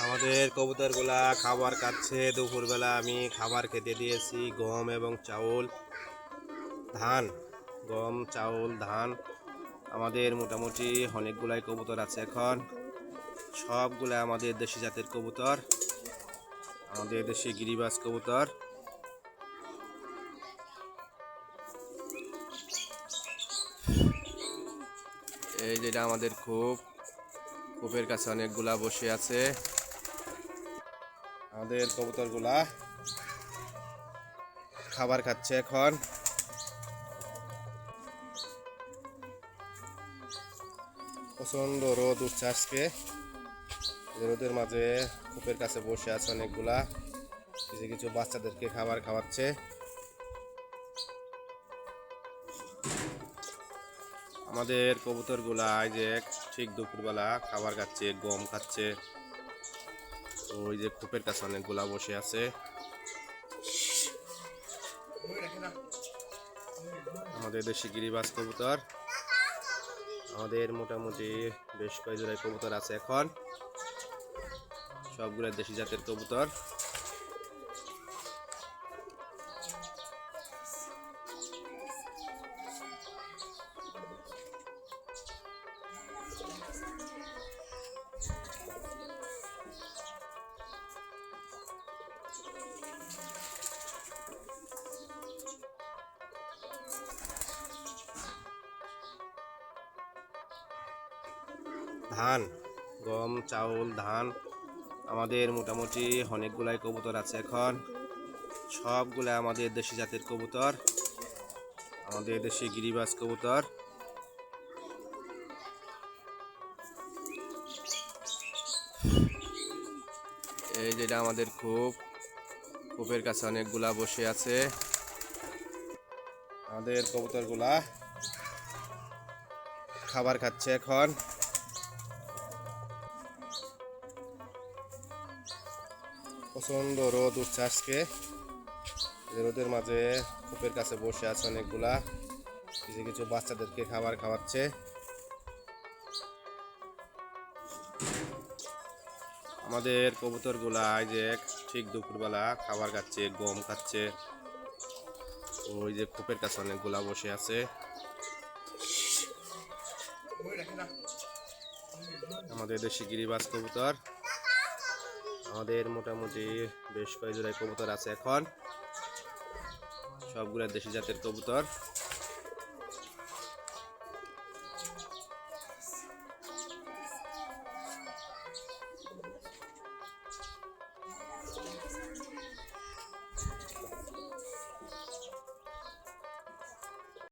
আমাদের কবুতরগুলা খাবার খাচ্ছে। দুপুরবেলা আমি খাবার খেতে দিয়েছি গম এবং চাউল, ধান। গম, চাউল, ধান। আমাদের মোটামুটি অনেকগুলাই কবুতর আছে এখন। সবগুলা আমাদের দেশি জাতের কবুতর, আমাদের দেশি গিরিবাজ কবুতর। এই যেটা আমাদের কূপের কাছে অনেকগুলা বসে আছে। আমাদের কবুতরগুলা খাবার খাচ্ছে এখন। প্রচন্ড রোদ উঠছে আজকে। রোদের মাঝে কূপের কাছে বসে আছে অনেকগুলা, কিছু কিছু বাচ্চাদেরকে খাবার খাওয়াচ্ছে। আমাদের কবুতরগুলা এই যে ঠিক দুপুরবেলা খাবার খাচ্ছে, গম খাচ্ছে। ওই যে কূপের কাছে অনেকগুলা বসে আছে। আমাদের দেশি গিরিবাজ কবুতর। আমাদের মোটামুটি বেশ কয়েক জোড়ায় কবুতর আছে এখন। সবগুলো দেশি জাতের কবুতর। ধান, গম, চাউল, ধান। আমাদের মোটামুটি অনেকগুলাই কবুতর আছে এখন। সবগুলা আমাদের দেশি জাতের কবুতর, আমাদের দেশি গিরিবাজ কবুতর। এই যেটা আমাদের কূপের কাছে অনেকগুলা বসে আছে। আমাদের কবুতরগুলা খাবার খাচ্ছে এখন। প্রচন্ড রোদ উঠছে আজকে। রোদের মাঝে কূপের কাছে বসে আছে অনেকগুলা, কিছু কিছু বাচ্চাদেরকে খাবার খাওয়াচ্ছে। আমাদের কবুতরগুলা এই যে ঠিক দুপুরবেলা খাবার খাচ্ছে, গম খাচ্ছে। ওই যে কূপের কাছে অনেকগুলা বসে আছে। আমাদের দেশি গিরিবাজ কবুতর। আমাদের মোটামুটি বেশ কয়েক জোড়ায় কবুতর আছে এখন। সবগুলা দেশি জাতের কবুতর।